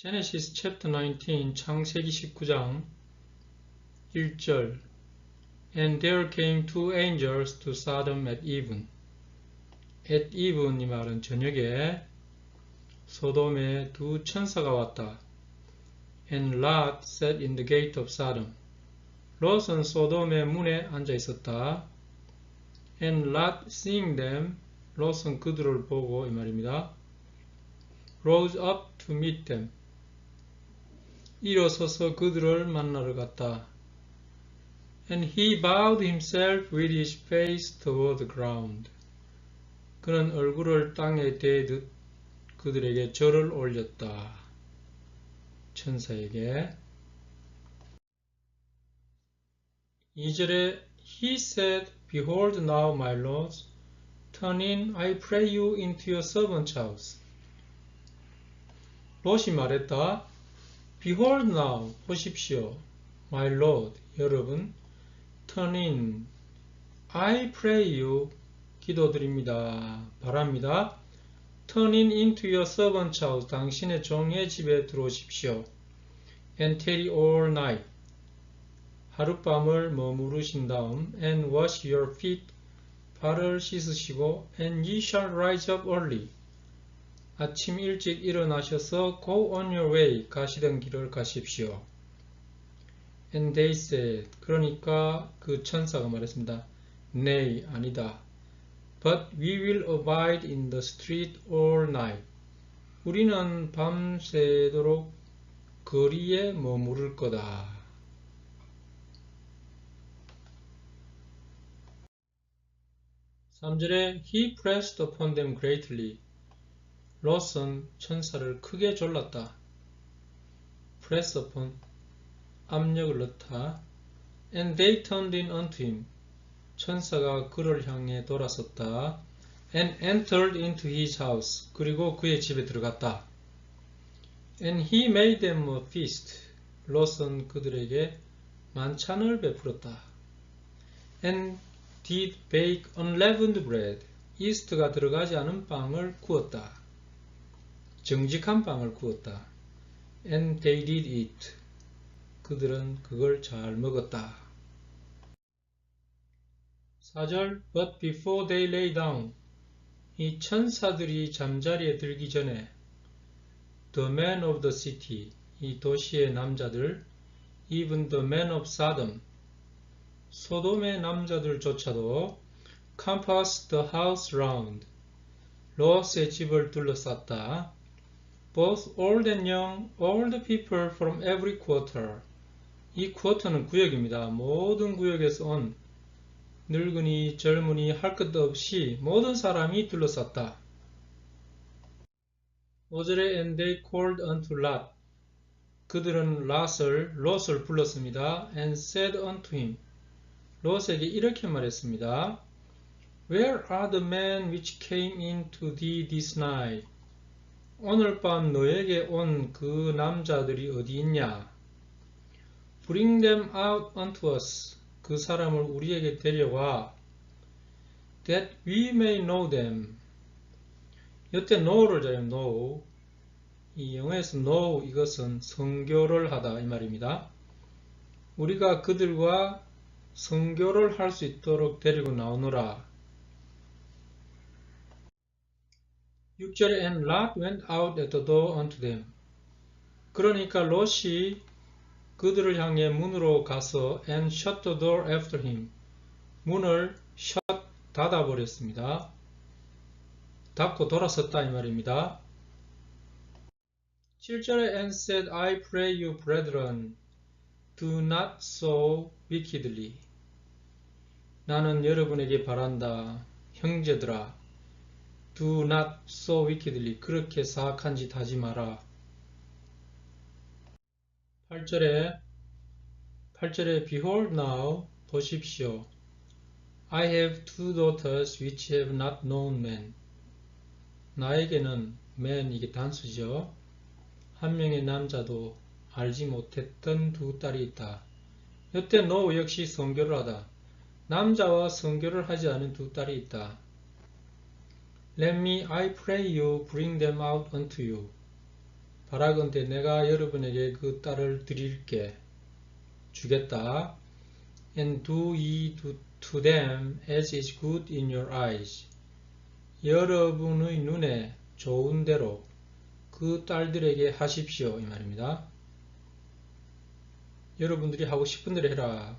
Genesis chapter 19 창세기 19장 1절 And there came two angels to Sodom at even. At even 이 말은 저녁에 소돔에 두 천사가 왔다. And Lot sat in the gate of Sodom. 롯은 소돔의 문에 앉아 있었다. And Lot seeing them, 롯은 그들을 보고 이 말입니다. Rose up to meet them. 일어서서 그들을 만나러 갔다. And he bowed himself with his face toward the ground. 그는 얼굴을 땅에 대듯 그들에게 절을 올렸다. 천사에게. 2절에 He said, Behold now, my lords, turn in, I pray you, into your servant's house. 롯이 말했다. Behold now, 보십시오, my lord, 여러분, turn in, I pray you, 기도드립니다, 바랍니다. Turn in into your servant's house, 당신의 종의 집에 들어오십시오. And tarry all night, 하룻밤을 머무르신 다음, and wash your feet, 발을 씻으시고, and ye shall rise up early, 아침 일찍 일어나셔서 go on your way, 가시던 길을 가십시오. And they said, 그러니까 그 천사가 말했습니다. Nay, 아니다. But we will abide in the street all night. 우리는 밤새도록 거리에 머무를 거다. (3절에) He pressed upon them greatly. 롯은 천사를 크게 졸랐다. press upon, 압력을 넣다. And they turned in unto him. 천사가 그를 향해 돌아섰다. And entered into his house. 그리고 그의 집에 들어갔다. And he made them a feast. 롯은 그들에게 만찬을 베풀었다. And did bake unleavened bread. 이스트가 들어가지 않은 빵을 구웠다. 정직한 빵을 구웠다. And they did eat. 그들은 그걸 잘 먹었다. 4절 But before they lay down. 이 천사들이 잠자리에 들기 전에 The men of the city. 이 도시의 남자들 Even the men of Sodom. 소돔의 남자들조차도 Compassed the house round. 롯의 집을 둘러쌌다. Both old and young, all the people from every quarter. 이 쿼터는 구역입니다. 모든 구역에서 온 늙은이, 젊은이 할 것도 없이 모든 사람이 둘러쌌다. 5절에 And they called unto Lot. 그들은 롯을 불렀습니다. And said unto him. 롯에게 이렇게 말했습니다. Where are the men which came into thee this night? 오늘 밤 너에게 온 그 남자들이 어디 있냐? Bring them out unto us. 그 사람을 우리에게 데려와. That we may know them. 여태 know를 자요, know. 이 영어에서 know 이것은 선교를 하다 이 말입니다. 우리가 그들과 선교를 할 수 있도록 데리고 나오노라. 6절에 And Lot went out at the door unto them. 그러니까 롯이 그들을 향해 문으로 가서 and shut the door after him. 문을 닫아버렸습니다. 닫고 돌아섰다 이 말입니다. 7절에 And said, I pray you, brethren, do not so wickedly. 나는 여러분에게 바란다, 형제들아. Do not so wickedly. 그렇게 사악한 짓 하지 마라. 8절에 Behold now, 보십시오. I have two daughters which have not known man. 나에게는 man, 이게 단수죠. 한 명의 남자도 알지 못했던 두 딸이 있다. 여태 know 역시 선교를 하다. 남자와 선교를 하지 않은 두 딸이 있다. Let me, I pray you, bring them out unto you. 바라건대 내가 여러분에게 그 딸을 드릴게 주겠다. And do ye to them as is good in your eyes. 여러분의 눈에 좋은 대로 그 딸들에게 하십시오. 이 말입니다. 여러분들이 하고 싶은 대로 해라.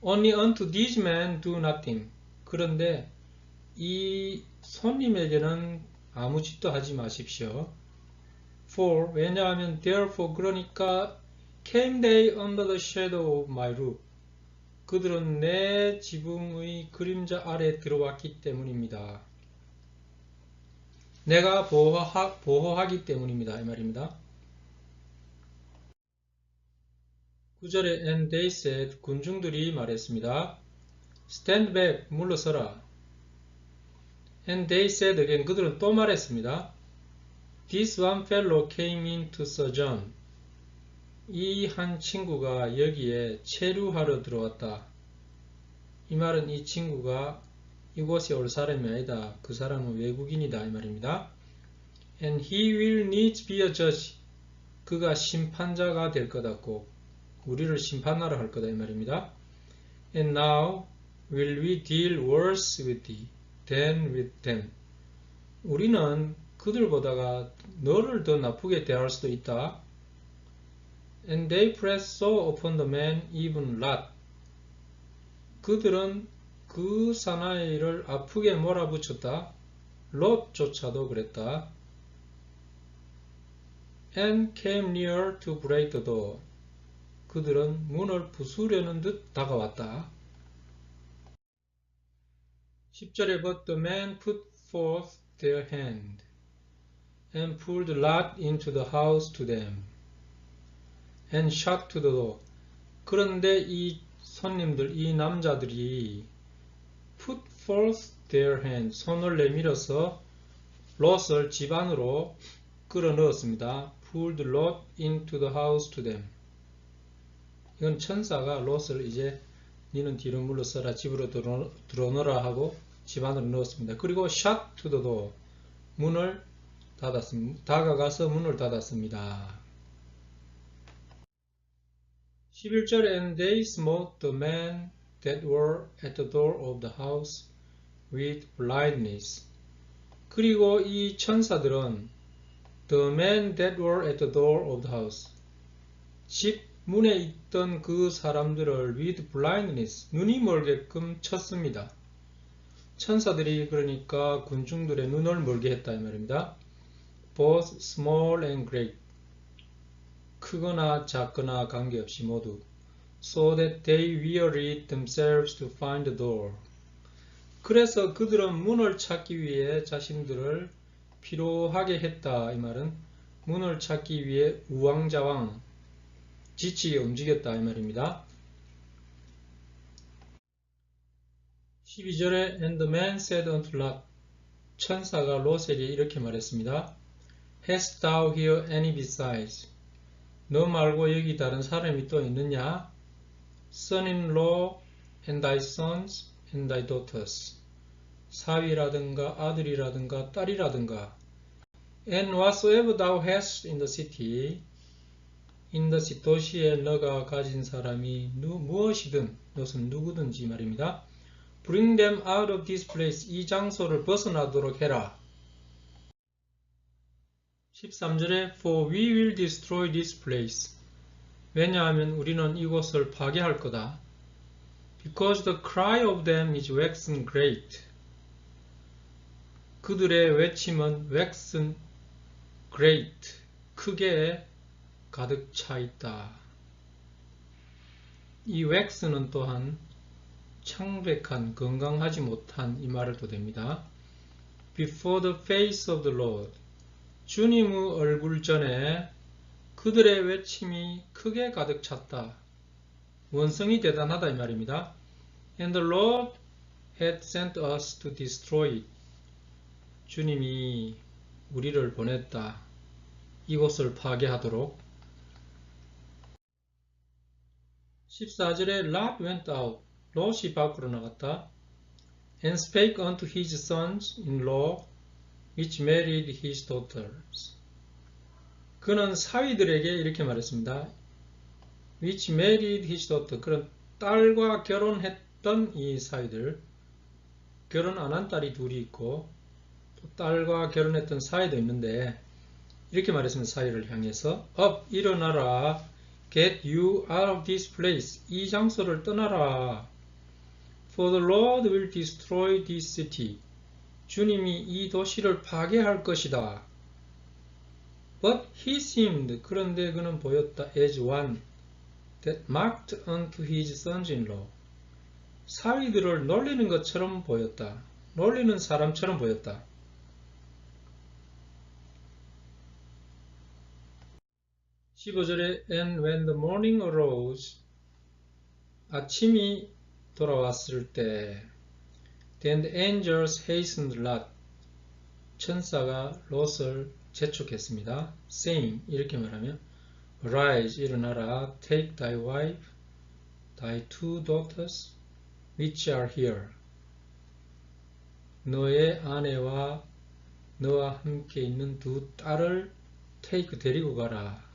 Only unto these men do nothing. 그런데 이 손님에게는 아무 짓도 하지 마십시오. For 왜냐하면 therefore 그러니까 came they under the shadow of my roof. 그들은 내 지붕의 그림자 아래 들어왔기 때문입니다. 내가 보호하기 때문입니다. 이 말입니다. 9절에 and they said 군중들이 말했습니다. Stand back 물러서라. And they said again 그들은 또 말했습니다. This one fellow came in to sojourn. 이 한 친구가 여기에 체류하러 들어왔다. 이 말은 이 친구가 이곳에 올 사람이 아니다. 그 사람은 외국인이다. 이 말입니다. And he will needs be a judge. 그가 심판자가 될 거다. 꼭 우리를 심판하러 할 거다. 이 말입니다. And now will we deal worse with thee than with them. 우리는 그들보다가 너를 더 나쁘게 대할 수도 있다. And they pressed so upon the man even Lot. 그들은 그 사나이를 아프게 몰아붙였다. 롯조차도 그랬다. And came near to break the door. 그들은 문을 부수려는 듯 다가왔다. 10절에 But the men put forth their hand and pulled Lot into the house to them and shut to the door. 그런데 이 손님들, 이 남자들이 put forth their hand, 손을 내밀어서 롯을 집 안으로 끌어 넣었습니다. pulled Lot into the house to them. 이건 천사가 롯을 이제 니는 뒤로 물러서라 집으로 들어오너라 하고 집 안으로 넣었습니다. 그리고 shut to the door, 문을 닫았습니다. 다가가서 문을 닫았습니다. 11절에 And they smote the men that were at the door of the house with blindness. 그리고 이 천사들은 the men that were at the door of the house, 집 문에 있던 그 사람들을 with blindness, 눈이 멀게끔 쳤습니다. 천사들이 그러니까 군중들의 눈을 멀게 했다 이 말입니다. Both small and great, 크거나 작거나 관계없이 모두 so that they wearied themselves to find the door. 그래서 그들은 문을 찾기 위해 자신들을 피로하게 했다. 이 말은 문을 찾기 위해 우왕좌왕 지치게 움직였다. 이 말입니다. 12절에 And the man said unto Lot, 천사가 롯에게 이렇게 말했습니다. Hast thou here any besides? 너 말고 여기 다른 사람이 또 있느냐? Son-in-law and thy sons and thy daughters. 사위라든가 아들이라든가 딸이라든가. And whatsoever thou hast in the city, in the city, 도시에 너가 가진 사람이 무엇이든, 너는 누구든지 말입니다. Bring them out of this place. 이 장소를 벗어나도록 해라. 13절에 For we will destroy this place. 왜냐하면 우리는 이곳을 파괴할 거다. Because the cry of them is waxen great. 그들의 외침은 waxen great, 크게 가득 차 있다. 이 wax는 또한 창백한, 건강하지 못한 이 말을 또 됩니다. Before the face of the Lord. 주님의 얼굴 전에 그들의 외침이 크게 가득 찼다. 원성이 대단하다 이 말입니다. And the Lord had sent us to destroy it. 주님이 우리를 보냈다. 이곳을 파괴하도록. 14절에 Lot went out. 롯이 밖으로 나갔다. And spake unto his sons-in-law which married his daughters. 그는 사위들에게 이렇게 말했습니다. which married his daughter. 그런 딸과 결혼했던 이 사위들, 결혼 안 한 딸이 둘이 있고 또 딸과 결혼했던 사위도 있는데 이렇게 말했습니다. 사위를 향해서 up, 일어나라. get you out of this place. 이 장소를 떠나라. for the Lord will destroy this city. 주님이 이 도시를 파괴할 것이다. But he seemed, 그런데 그는 보였다. as one that mocked unto his sons-in-law. 사위들을 놀리는 것처럼 보였다. 놀리는 사람처럼 보였다. 15절에 And when the morning arose, 아침이 돌아왔을 때 Then the angels hastened Lot, 천사가 롯을 재촉했습니다. saying, 이렇게 말하면 Arise, 일어나라, take thy wife, thy two daughters, which are here. 너의 아내와 너와 함께 있는 두 딸을 take, 데리고 가라.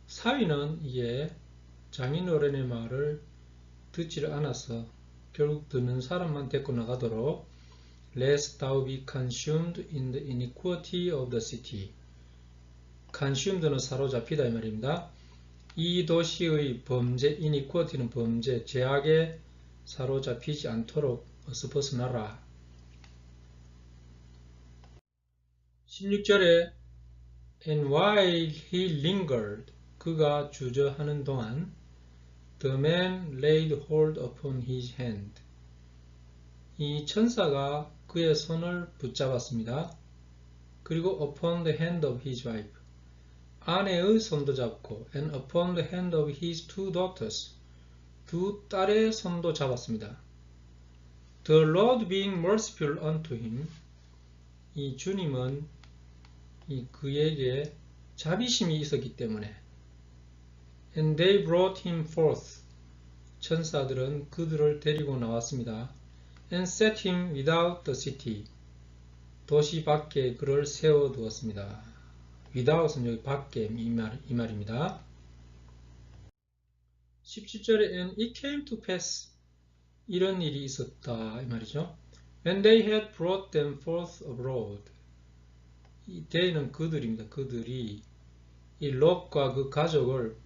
사위는 이게 장인어른의 말을 듣지를 않아서 결국 듣는 사람만 데리고 나가도록 Lest thou be consumed in the iniquity of the city. consumed는 사로잡히다 이 말입니다. 이 도시의 범죄, iniquity는 범죄, 죄악에 사로잡히지 않도록 어서 벗어나라. 16절에 And while he lingered, 그가 주저하는 동안 The man laid hold upon his hand. 이 천사가 그의 손을 붙잡았습니다. 그리고 upon the hand of his wife. 아내의 손도 잡고 and upon the hand of his two daughters. 두 딸의 손도 잡았습니다. The Lord being merciful unto him. 이 주님은 그에게 자비심이 있었기 때문에 And they brought him forth. 천사들은 그들을 데리고 나왔습니다. And set him without the city. 도시 밖에 그를 세워두었습니다. without은 여기 밖에 이 말입니다. 17절에 And it came to pass. 이런 일이 있었다 이 말이죠. When they had brought them forth abroad. 이 they는 그들입니다. 그들이 이 롯과 그 가족을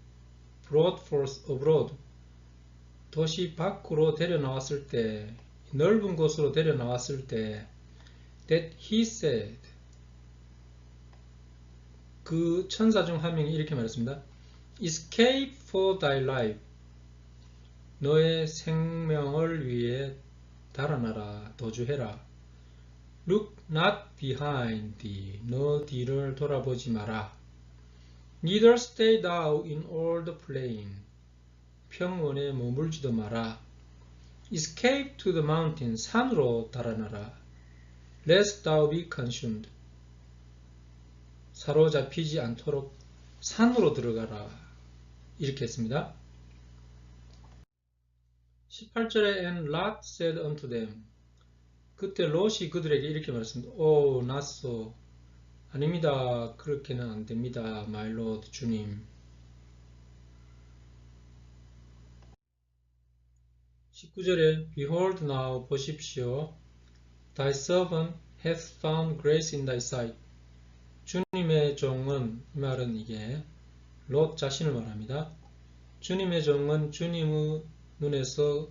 brought forth abroad. 도시 밖으로 데려나왔을 때, 넓은 곳으로 데려나왔을 때, that he said, 그 천사 중 한 명이 이렇게 말했습니다. Escape for thy life. 너의 생명을 위해 달아나라, 도주해라. Look not behind thee. 너 뒤를 돌아보지 마라. Neither stay thou in all the plain. 평원에 머물지도 마라. Escape to the mountain. 산으로 달아나라. Lest thou be consumed. 사로잡히지 않도록 산으로 들어가라. 이렇게 했습니다. 18절에 And Lot said unto them. 그때 롯이 그들에게 이렇게 말했습니다. 오, 낫소. 아닙니다. 그렇게는 안 됩니다. My Lord, 주님. 19절에 Behold now, 보십시오. Thy servant hath found grace in thy sight. 주님의 종은, 이 말은 이게 롯 자신을 말합니다. 주님의 종은 주님의 눈에서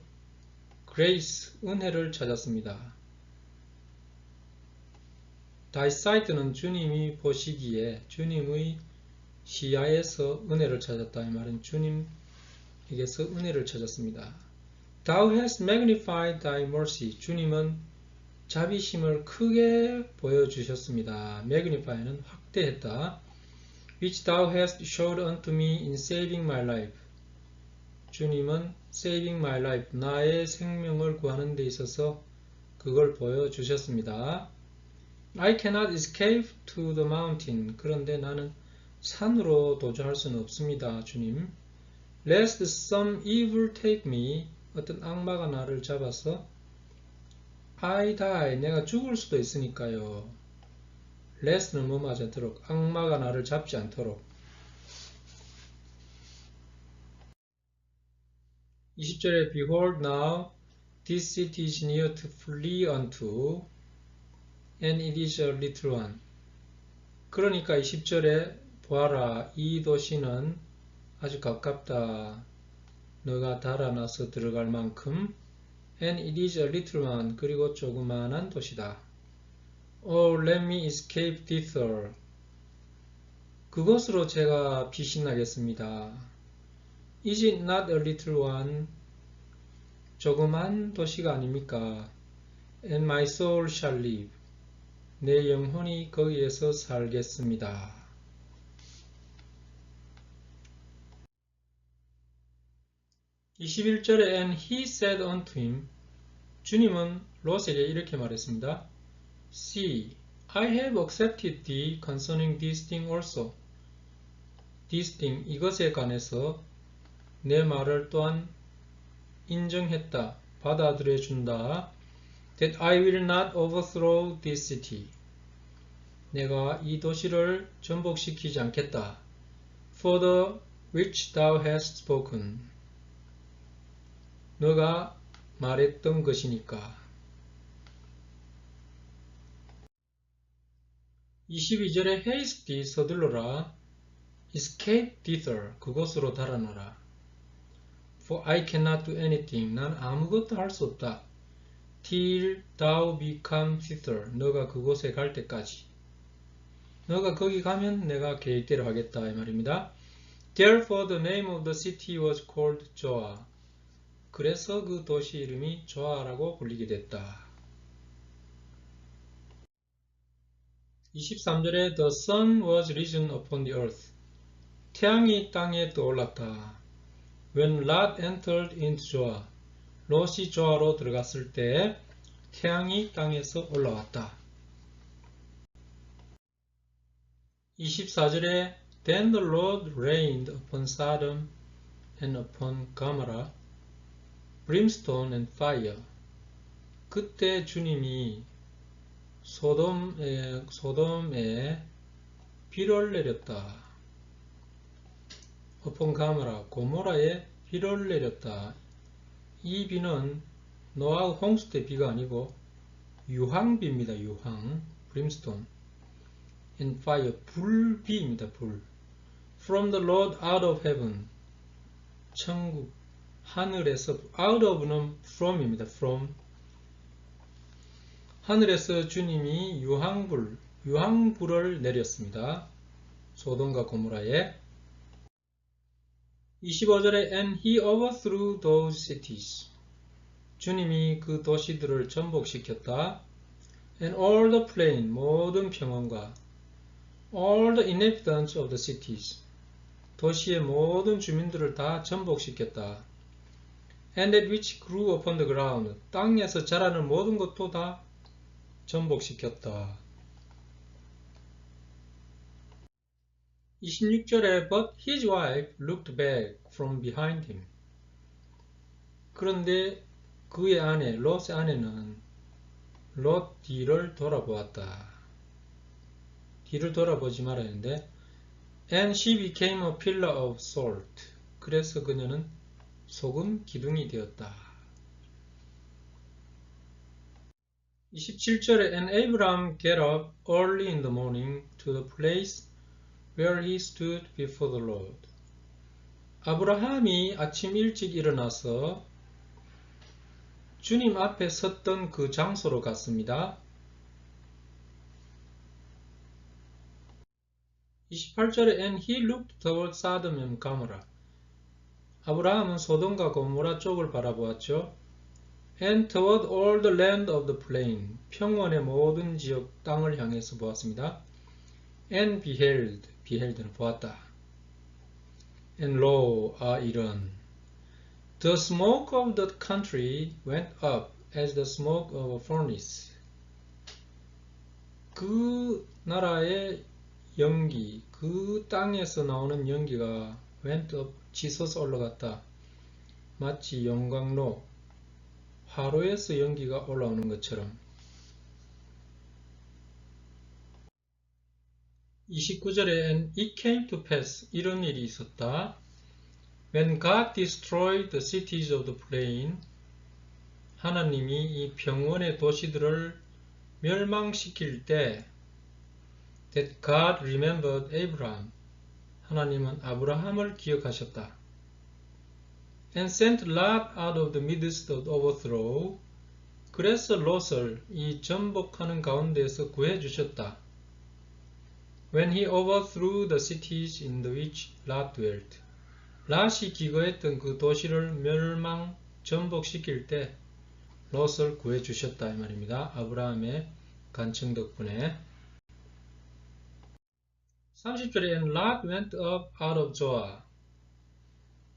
grace, 은혜를 찾았습니다. Thy sight는 주님이 보시기에 주님의 시야에서 은혜를 찾았다. 이 말은 주님에게서 은혜를 찾았습니다. Thou hast magnified thy mercy. 주님은 자비심을 크게 보여주셨습니다. magnify는 확대했다. Which thou hast showed unto me in saving my life. 주님은 saving my life, 나의 생명을 구하는 데 있어서 그걸 보여주셨습니다. I cannot escape to the mountain. 그런데 나는 산으로 도주할 수는 없습니다. 주님. Lest some evil take me. 어떤 악마가 나를 잡아서 I die. 내가 죽을 수도 있으니까요. less는 뭐 맞지 않도록, 악마가 나를 잡지 않도록. 20절에 Behold now, this city is near to flee unto, and it is a little one. 그러니까 20절에 보아라, 이 도시는 아주 가깝다. 너가 달아나서 들어갈 만큼, and it is a little one. 그리고 조그마한 도시다. Oh, let me escape thither. 그것으로 제가 피신하겠습니다. Is it not a little one? 조그만 도시가 아닙니까? And my soul shall live. 내 영혼이 거기에서 살겠습니다. 21절에 And he said unto him, 주님은 롯에게 이렇게 말했습니다. See, I have accepted thee concerning this thing also. This thing, 이것에 관해서 내 말을 또한 인정했다, 받아들여준다. That I will not overthrow this city. 내가 이 도시를 전복시키지 않겠다. For the which thou hast spoken. 너가 말했던 것이니까. 22절에 haste, 서둘러라. escape thither, 그곳으로 달아나라. For I cannot do anything, 난 아무것도 할 수 없다. Till thou become thither, 너가 그곳에 갈 때까지. 너가 거기 가면 내가 계획대로 하겠다 이 말입니다. Therefore the name of the city was called Joa. 그래서 그 도시 이름이 조아라고 불리게 됐다. 23절에 The sun was risen upon the earth. 태양이 땅에 떠올랐다. When Lot entered into Joa. 롯이 조아로 들어갔을 때 태양이 땅에서 올라왔다. 24절에 Then the Lord rained upon Sodom and upon Gomorrah brimstone and fire. 그때 주님이 소돔에 비를 내렸다. upon Gomorrah, 고모라에 비를 내렸다. 이 비는 노아의 홍수 때 비가 아니고 유황비입니다. 유황, brimstone. and fire, 불비입니다. 불. From the Lord out of heaven, 천국, 하늘에서, out of는 from입니다. from. 하늘에서 주님이 유황불을 내렸습니다. 소돔과 고모라에. 25절에 And he overthrew those cities. 주님이 그 도시들을 전복시켰다. And all the plain, 모든 평원과 all the inhabitants of the cities, 도시의 모든 주민들을 다 전복시켰다. And that which grew upon the ground, 땅에서 자라는 모든 것도 다 전복시켰다. 26절에 But his wife looked back from behind him. 그런데 그의 아내, 롯의 아내는 롯 뒤를 돌아보았다. 뒤를 돌아보지 말아야 하는데 And she became a pillar of salt. 그래서 그녀는 소금 기둥이 되었다. 27절에 And Abraham get up early in the morning to the place where he stood before the Lord. 아브라함이 아침 일찍 일어나서 주님 앞에 섰던 그 장소로 갔습니다. 28절에 And he looked toward Sodom and Gomorrah. 아브라함은 소돔과 고모라 쪽을 바라보았죠. And toward all the land of the plain. 평원의 모든 지역 땅을 향해서 보았습니다. And beheld는 보았다. And lo, 이런. The smoke of the country went up as the smoke of a furnace. 그 나라의 연기, 그 땅에서 나오는 연기가 went up, 치솟아 올라갔다. 마치 용광로, 화로에서 연기가 올라오는 것처럼. 29절에 And it came to pass 이런 일이 있었다. When God destroyed the cities of the plain 하나님이 이 평원의 도시들을 멸망시킬 때 That God remembered Abraham 하나님은 아브라함을 기억하셨다. And sent Lot out of the midst of the overthrow 그래서 롯을 이 전복하는 가운데에서 구해주셨다. When he overthrew the cities in which Lot dwelt 롯이 기거했던 그 도시를 멸망 전복시킬 때 롯을 구해주셨다 이 말입니다. 아브라함의 간청 덕분에 30절에 And Lot went up out of Zoar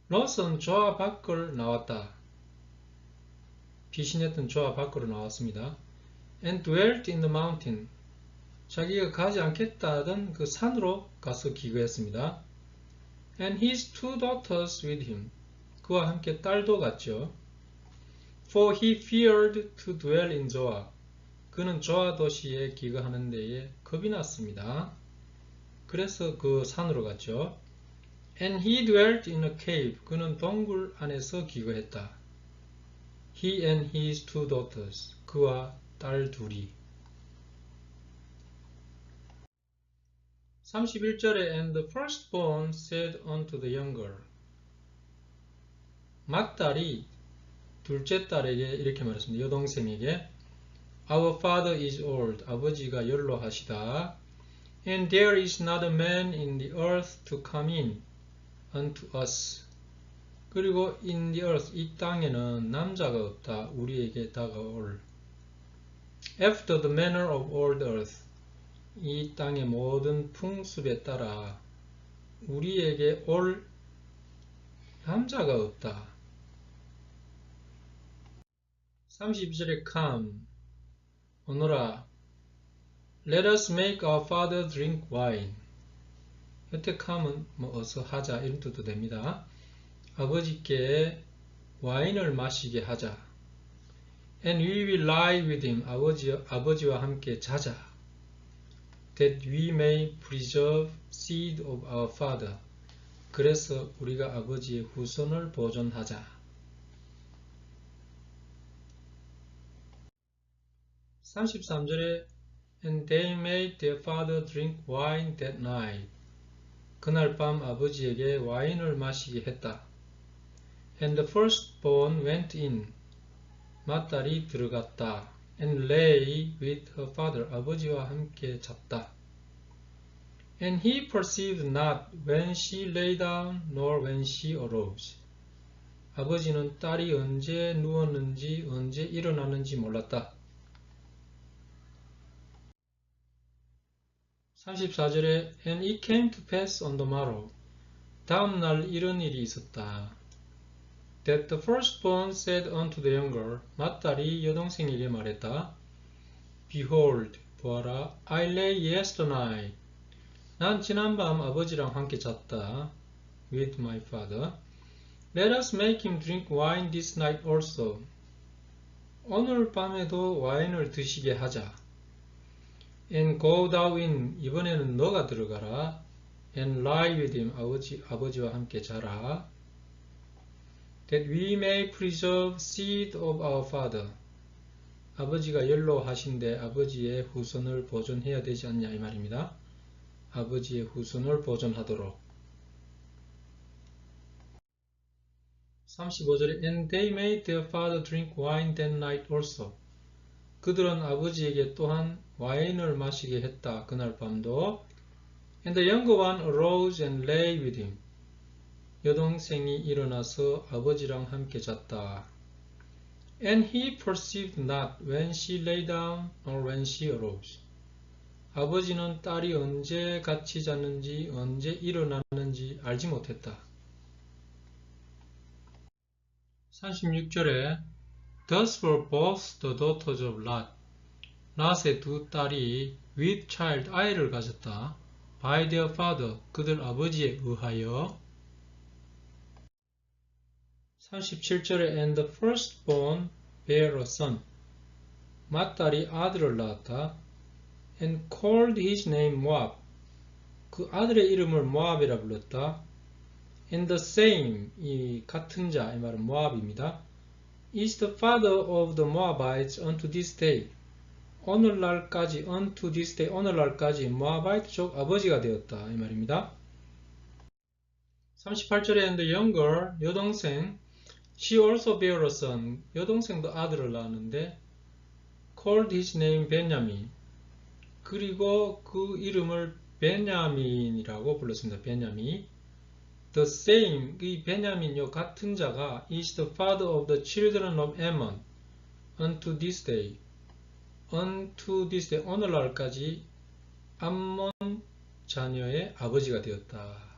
롯은 조아 밖을 나왔다. 피신했던 조아 밖으로 나왔습니다. And dwelt in the mountain 자기가 가지 않겠다 하던 그 산으로 가서 기거했습니다. And his two daughters with him 그와 함께 딸도 갔죠. For he feared to dwell in Zoar 그는 조아 도시에 기거하는 데에 겁이 났습니다. 그래서 그 산으로 갔죠. And he dwelt in a cave. 그는 동굴 안에서 기거했다. He and his two daughters. 그와 딸 둘이. 31절에 And the firstborn said unto the younger. 맏딸이 둘째 딸에게 이렇게 말했습니다. 여동생에게 Our father is old. 아버지가 연로하시다. And there is not a man in the earth to come in unto us. 그리고 in the earth, 이 땅에는 남자가 없다. 우리에게 다가올. After the manner of all the earth. 이 땅의 모든 풍습에 따라 우리에게 올 남자가 없다. 32절에 come. 오너라. Let us make our father drink wine. 여태 come은 어서 하자 이런 뜻도 됩니다. 아버지께 와인을 마시게 하자. And we will lie with him. 아버지와 함께 자자. That we may preserve seed of our father. 그래서 우리가 아버지의 후손을 보존하자. 33절에 And they made their father drink wine that night. 그날 밤 아버지에게 와인을 마시게 했다. And the firstborn went in. 맏딸이 들어갔다. And lay with her father. 아버지와 함께 잤다. And he perceived not when she lay down nor when she arose. 아버지는 딸이 언제 누웠는지 언제 일어났는지 몰랐다. 34절에 And it came to pass on the morrow. 다음 날 이런 일이 있었다. That the firstborn said unto the younger. 맏딸이 여동생에게 말했다. Behold, 보아라, I lay yesternight. 난 지난밤 아버지랑 함께 잤다. With my father. Let us make him drink wine this night also. 오늘 밤에도 와인을 드시게 하자. And go thou in. 이번에는 너가 들어가라. And lie with him. 아버지와 함께 자라. That we may preserve seed of our father. 아버지가 연로하신데 아버지의 후손을 보존해야 되지 않냐 이 말입니다. 아버지의 후손을 보존하도록. 35절에 And they made their father drink wine that night also. 그들은 아버지에게 또한 와인을 마시게 했다. 그날 밤도. And the younger one arose and lay with him. 여동생이 일어나서 아버지랑 함께 잤다. And he perceived not when she lay down or when she arose. 아버지는 딸이 언제 같이 잤는지 언제 일어났는지 알지 못했다. 36절에 Thus were both the daughters of Lot. 롯의 두 딸이 with child 아이를 가졌다. By their father 그들 아버지에 의하여. 37절에 And the firstborn bare a son. 맏딸이 아들을 낳았다. And called his name Moab. 그 아들의 이름을 모압이라 불렀다. And the same, 이 같은 자, 이 말은 모압입니다. is the father of the Moabites unto this day. 오늘날까지, unto this day, 오늘날까지 모아바이트족 아버지가 되었다. 이 말입니다. 38절에 and the younger, 여동생, she also bare a son, 여동생도 아들을 낳았는데 called his name Benjamin. 그리고 그 이름을 베냐민이라고 불렀습니다. 베냐민. The same, 이 베냐민, 요 같은 자가 is the father of the children of Ammon unto this day. unto this day, 오늘날까지 암몬 자녀의 아버지가 되었다.